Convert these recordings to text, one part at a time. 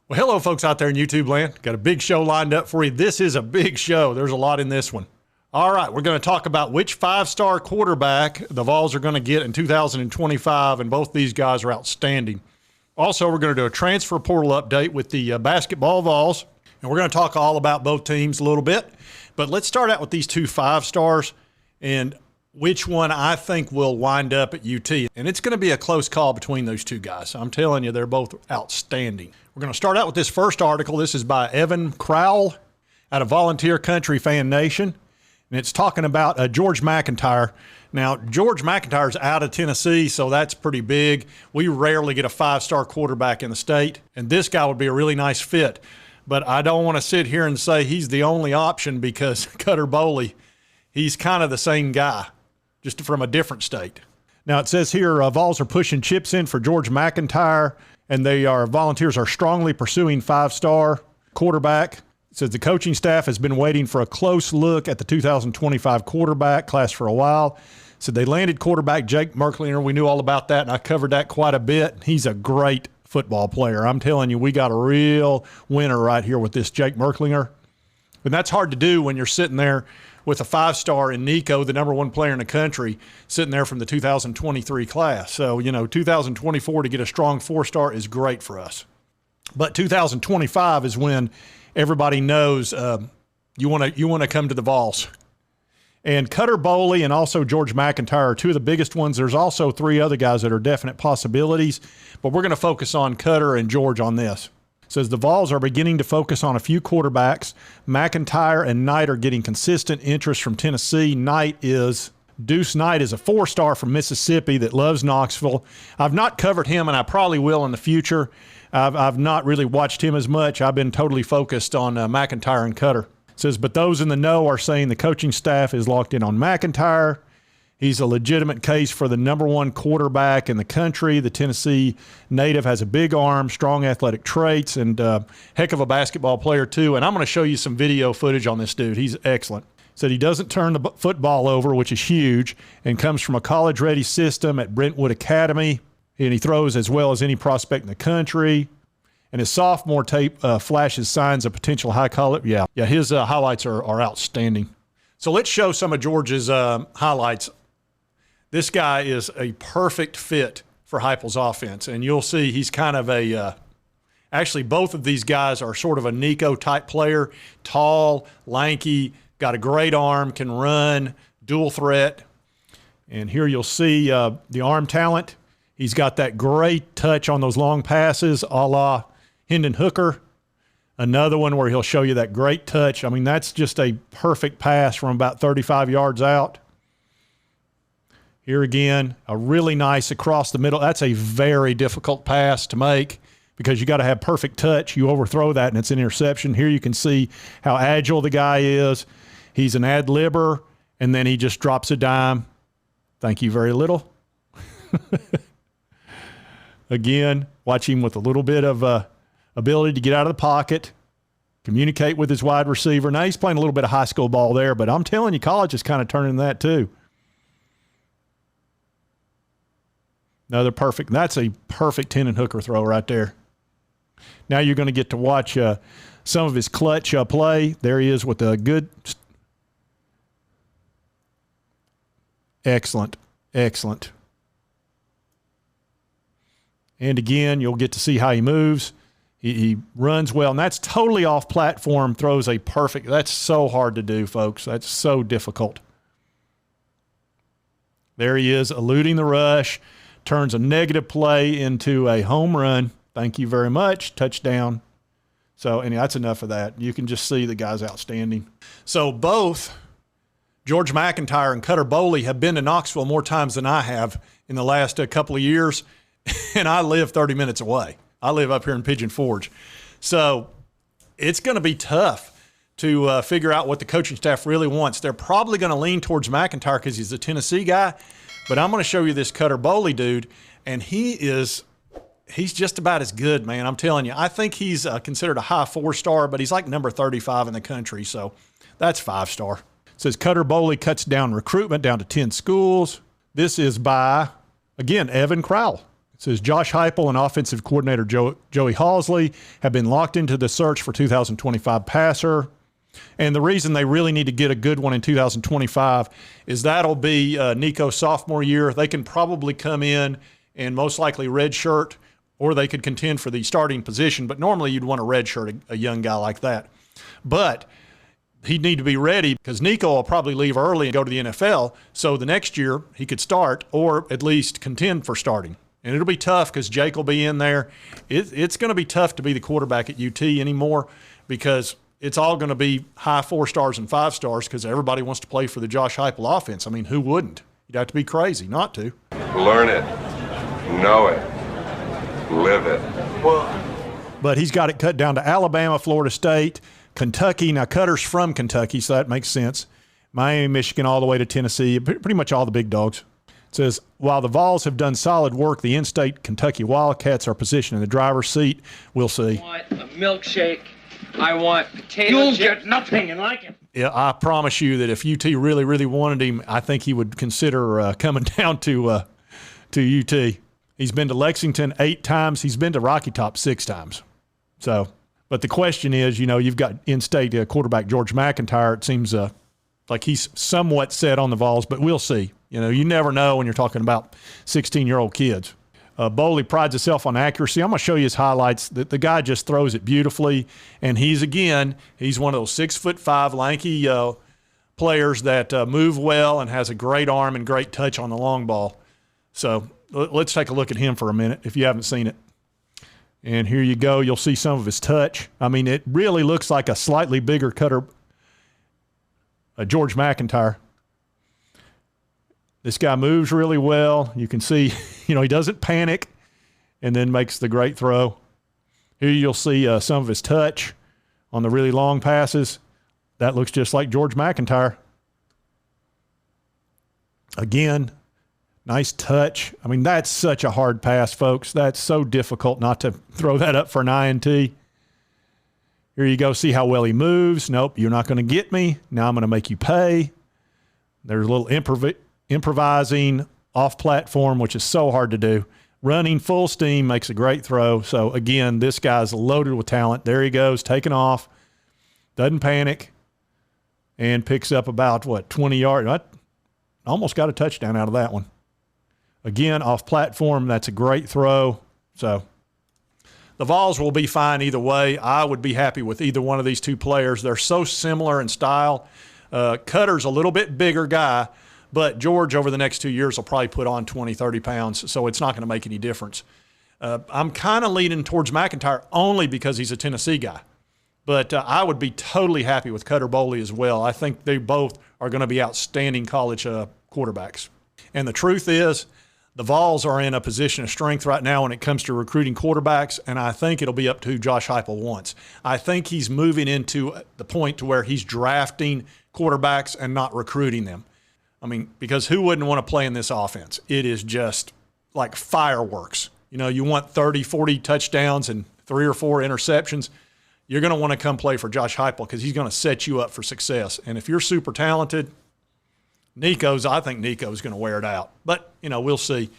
Well, hello, folks out there in YouTube land. Got a big show lined up for you. This is a big show. There's a lot in this one. All right, we're going to talk about which five-star quarterback the Vols are going to get in 2025, and both these guys are outstanding. Also, we're going to do a transfer portal update with the basketball Vols, and we're going to talk all about both teams a little bit. But let's start out with these two five-stars and which one I think will wind up at UT. And it's going to be a close call between those two guys. I'm telling you, they're both outstanding. We're going to start out with this first article. This is by Evan Crowell out of Volunteer Country Fan Nation. And it's talking about George McIntyre. Now, George McIntyre's out of Tennessee, so that's pretty big. We rarely get a five-star quarterback in the state, and this guy would be a really nice fit. But I don't want to sit here and say he's the only option because Cutter Boley, he's kind of the same guy, just from a different state. Now, it says here, Vols are pushing chips in for George McIntyre, and Volunteers are strongly pursuing five-star quarterback. It says the coaching staff has been waiting for a close look at the 2025 quarterback class for a while. So they landed quarterback Jake Merklinger. We knew all about that, and I covered that quite a bit. He's a great football player. I'm telling you, we got a real winner right here with this Jake Merklinger. And that's hard to do when you're sitting there with a five-star in Nico, the #1 player in the country, sitting there from the 2023 class. So, 2024 to get a strong four-star is great for us. But 2025 is when everybody knows you want to come to the Vols. And Cutter Boley and also George McIntyre are two of the biggest ones. There's also three other guys that are definite possibilities, but we're going to focus on Cutter and George on this. It says the Vols are beginning to focus on a few quarterbacks. McIntyre and Knight are getting consistent interest from Tennessee. Deuce Knight is a four-star from Mississippi that loves Knoxville. I've not covered him, and I probably will in the future. I've not really watched him as much. I've been totally focused on McIntyre and Cutter. It says, but those in the know are saying the coaching staff is locked in on McIntyre. He's a legitimate case for the #1 quarterback in the country. The Tennessee native has a big arm, strong athletic traits, and heck of a basketball player too. And I'm going to show you some video footage on this dude. He's excellent. Said he doesn't turn the football over, which is huge, and comes from a college-ready system at Brentwood Academy. And he throws as well as any prospect in the country. And his sophomore tape flashes signs of potential high college. Yeah, his highlights are outstanding. So let's show some of George's highlights. This guy is a perfect fit for Heupel's offense, and you'll see he's kind of actually both of these guys are sort of a Nico-type player, tall, lanky, got a great arm, can run, dual threat. And here you'll see the arm talent. He's got that great touch on those long passes a la Hendon Hooker. Another one where he'll show you that great touch. I mean, that's just a perfect pass from about 35 yards out. Here again, a really nice across the middle. That's a very difficult pass to make because you got to have perfect touch. You overthrow that and it's an interception. Here you can see how agile the guy is. He's an ad-libber, and then he just drops a dime. Thank you very little. Again, watch him with a little bit of ability to get out of the pocket, communicate with his wide receiver. Now he's playing a little bit of high school ball there, but I'm telling you, college is kind of turning that too. Another perfect. That's a perfect Hendon Hooker throw right there. Now you're going to get to watch some of his clutch play. There he is with a good. Excellent. Excellent. And again, you'll get to see how he moves. He runs well, and that's totally off platform, throws a perfect. That's so hard to do, folks. That's so difficult. There he is, eluding the rush. Turns a negative play into a home run. Thank you very much. Touchdown. So, and that's enough of that. You can just see the guy's outstanding. So both George McIntyre and Cutter Boley have been to Knoxville more times than I have in the last couple of years, and I live 30 minutes away. I live up here in Pigeon Forge. So it's going to be tough to figure out what the coaching staff really wants. They're probably going to lean towards McIntyre because he's a Tennessee guy. But I'm going to show you this Cutter Boley dude, and he's just about as good, man. I'm telling you. I think he's considered a high four-star, but he's like number 35 in the country, so that's five-star. It says Cutter Boley cuts down recruitment down to 10 schools. This is by, again, Evan Crowell. It says Josh Heupel and offensive coordinator Joey Halzle have been locked into the search for 2025 passer. And the reason they really need to get a good one in 2025 is that'll be Nico's sophomore year. They can probably come in and most likely redshirt, or they could contend for the starting position. But normally you'd want to redshirt a young guy like that. But he'd need to be ready because Nico will probably leave early and go to the NFL. So the next year he could start or at least contend for starting. And it'll be tough because Jake will be in there. It's going to be tough to be the quarterback at UT anymore because it's all going to be high 4 stars and 5 stars because everybody wants to play for the Josh Heupel offense. I mean, who wouldn't? You'd have to be crazy not to. Learn it. Know it. Live it. But he's got it cut down to Alabama, Florida State, Kentucky. Now, Cutter's from Kentucky, so that makes sense. Miami, Michigan, all the way to Tennessee, pretty much all the big dogs. It says, while the Vols have done solid work, the in-state Kentucky Wildcats are positioned in the driver's seat. We'll see. I want a milkshake. I want potato You'll chips. get nothing and like it. Yeah, I promise you that if UT really, really wanted him, I think he would consider coming down to UT. He's been to Lexington 8 times. He's been to Rocky Top 6 times. So, but the question is, you've got in-state quarterback George McIntyre. It seems like he's somewhat set on the Vols, but we'll see. You never know when you're talking about 16-year-old kids. Boley prides himself on accuracy. I'm going to show you his highlights. The guy just throws it beautifully, and he's one of those 6'5" lanky players that move well and has a great arm and great touch on the long ball. So let's take a look at him for a minute if you haven't seen it. And here you go. You'll see some of his touch. I mean, it really looks like a slightly bigger cutter, George McIntyre. This guy moves really well. You can see, he doesn't panic and then makes the great throw. Here you'll see some of his touch on the really long passes. That looks just like George McIntyre. Again, nice touch. I mean, that's such a hard pass, folks. That's so difficult not to throw that up for an INT. Here you go. See how well he moves. Nope, you're not going to get me. Now I'm going to make you pay. There's a little improvising off platform, which is so hard to do. Running full steam makes a great throw. So again, this guy's loaded with talent. There he goes, taking off, doesn't panic, and picks up about 20 yards. I almost got a touchdown out of that one. Again, off platform, that's a great throw. So the Vols will be fine either way. I would be happy with either one of these two players. They're so similar in style. Cutter's a little bit bigger guy, but George over the next 2 years will probably put on 20, 30 pounds, so it's not going to make any difference. I'm kind of leaning towards McIntyre only because he's a Tennessee guy. But I would be totally happy with Cutter Boley as well. I think they both are going to be outstanding college quarterbacks. And the truth is, the Vols are in a position of strength right now when it comes to recruiting quarterbacks, and I think it'll be up to who Josh Heupel wants. I think he's moving into the point to where he's drafting quarterbacks and not recruiting them. I mean, because who wouldn't want to play in this offense? It is just like fireworks. You want 30, 40 touchdowns and 3 or 4 interceptions. You're going to want to come play for Josh Heupel because he's going to set you up for success. And if you're super talented, I think Nico's going to wear it out. But, we'll see.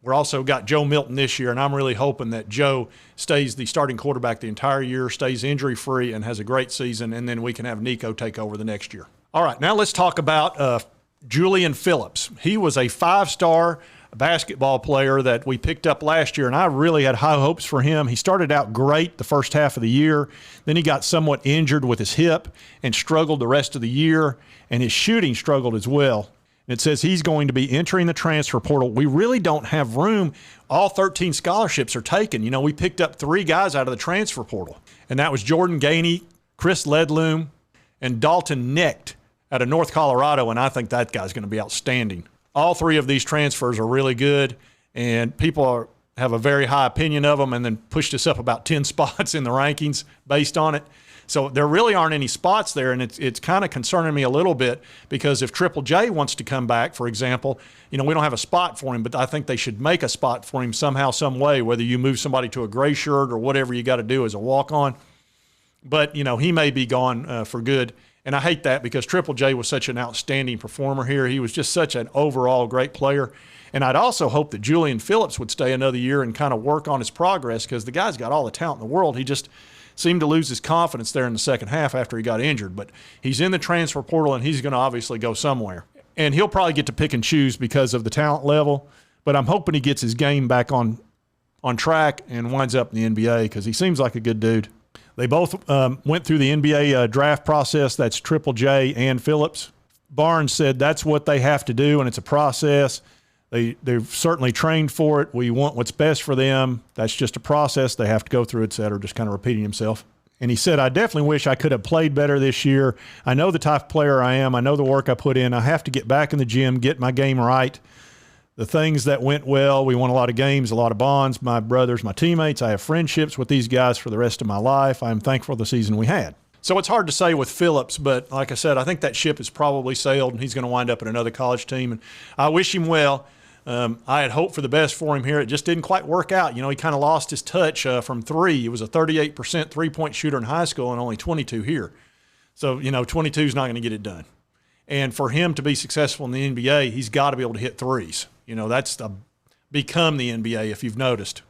We're also got Joe Milton this year, and I'm really hoping that Joe stays the starting quarterback the entire year, stays injury-free, and has a great season, and then we can have Nico take over the next year. All right, now let's talk about Julian Phillips. He was a 5-star basketball player that we picked up last year, and I really had high hopes for him. He started out great the first half of the year. Then he got somewhat injured with his hip and struggled the rest of the year, and his shooting struggled as well. And it says he's going to be entering the transfer portal. We really don't have room. All 13 scholarships are taken. We picked up 3 guys out of the transfer portal, and that was Jordan Gainey, Chris Ledloom, and Dalton Necht out of North Colorado, and I think that guy's going to be outstanding. All 3 of these transfers are really good, and people have a very high opinion of them and then pushed us up about 10 spots in the rankings based on it. So there really aren't any spots there, and it's kind of concerning me a little bit because if Triple J wants to come back, for example, we don't have a spot for him, but I think they should make a spot for him somehow, some way, whether you move somebody to a gray shirt or whatever you got to do as a walk-on. But, he may be gone for good And I hate that because Triple J was such an outstanding performer here. He was just such an overall great player. And I'd also hope that Julian Phillips would stay another year and kind of work on his progress, because the guy's got all the talent in the world. He just seemed to lose his confidence there in the second half after he got injured. But he's in the transfer portal, and he's going to obviously go somewhere. And he'll probably get to pick and choose because of the talent level. But I'm hoping he gets his game back on track and winds up in the NBA, because he seems like a good dude. They both went through the NBA draft process. That's Triple J and Phillips. Barnes said that's what they have to do, and it's a process. They've certainly trained for it. We want what's best for them. That's just a process they have to go through, et cetera, just kind of repeating himself. And he said, I definitely wish I could have played better this year. I know the type of player I am. I know the work I put in. I have to get back in the gym, get my game right. The things that went well, we won a lot of games, a lot of bonds, my brothers, my teammates. I have friendships with these guys for the rest of my life. I'm thankful for the season we had. So it's hard to say with Phillips, but like I said, I think that ship has probably sailed, and he's going to wind up at another college team. And I wish him well. I had hoped for the best for him here. It just didn't quite work out. You know, he kind of lost his touch from three. He was a 38% three-point shooter in high school and only 22 here. So, 22 is not going to get it done. And for him to be successful in the NBA, he's got to be able to hit threes. That's become the NBA, if you've noticed.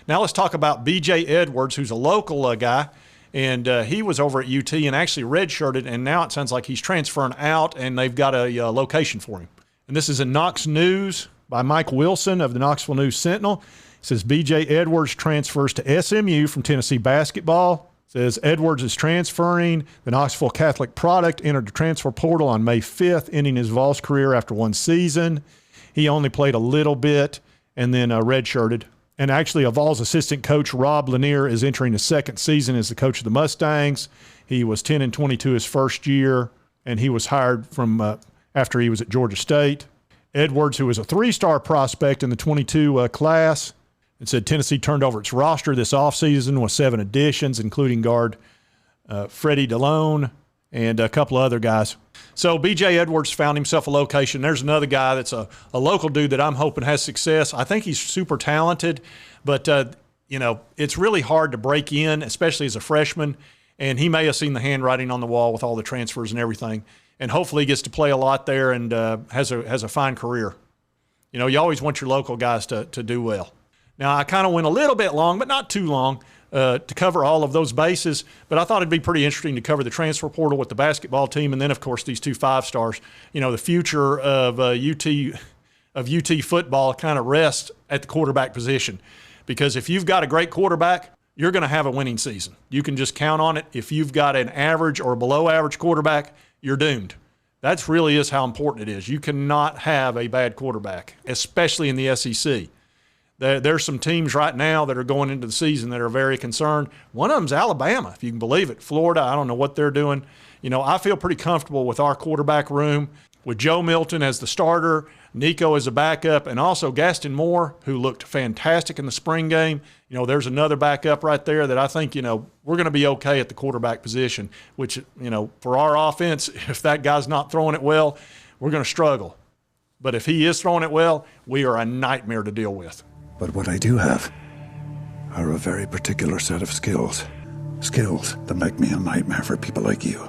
Now let's talk about B.J. Edwards, who's a local guy, and he was over at UT and actually redshirted, and now it sounds like he's transferring out, and they've got a location for him. And this is in Knox News by Mike Wilson of the Knoxville News Sentinel. It says B.J. Edwards transfers to SMU from Tennessee basketball. It says Edwards is transferring. The Knoxville Catholic product entered the transfer portal on May 5th, ending his Vols career after one season. He only played a little bit and then redshirted. And actually, a Vols assistant coach, Rob Lanier, is entering his second season as the coach of the Mustangs. He was 10-22 his first year, and he was hired from after he was at Georgia State. Edwards, who was a three-star prospect in the 22 class, it said Tennessee turned over its roster this offseason with 7 additions, including guard Freddie DeLone and a couple of other guys. So B.J. Edwards found himself a location. There's another guy that's a local dude that I'm hoping has success. I think he's super talented, but, it's really hard to break in, especially as a freshman, and he may have seen the handwriting on the wall with all the transfers and everything, and hopefully he gets to play a lot there and has a fine career. You always want your local guys to do well. Now, I kind of went a little bit long, but not too long, to cover all of those bases, but I thought it'd be pretty interesting to cover the transfer portal with the basketball team, and then, of course, these two 5-stars. The future of UT football kind of rests at the quarterback position, because if you've got a great quarterback, you're going to have a winning season. You can just count on it. If you've got an average or below average quarterback, you're doomed. That really is how important it is. You cannot have a bad quarterback, especially in the SEC. There's some teams right now that are going into the season that are very concerned. One of them's Alabama, if you can believe it. Florida, I don't know what they're doing. I feel pretty comfortable with our quarterback room, with Joe Milton as the starter, Nico as a backup, and also Gaston Moore, who looked fantastic in the spring game. There's another backup right there that I think, we're going to be okay at the quarterback position, which, for our offense, if that guy's not throwing it well, we're going to struggle. But if he is throwing it well, we are a nightmare to deal with. But what I do have are a very particular set of skills. Skills that make me a nightmare for people like you.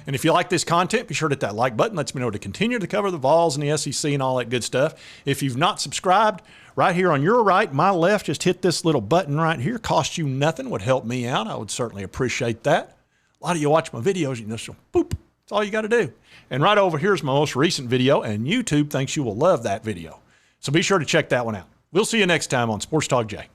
And if you like this content, be sure to hit that like button. Lets me know to continue to cover the Vols and the SEC and all that good stuff. If you've not subscribed, right here on your right, my left, just hit this little button right here. Cost you nothing, would help me out. I would certainly appreciate that. A lot of you watch my videos, so boop, that's all you got to do. And right over here is my most recent video, and YouTube thinks you will love that video. So be sure to check that one out. We'll see you next time on Sports Talk Jay.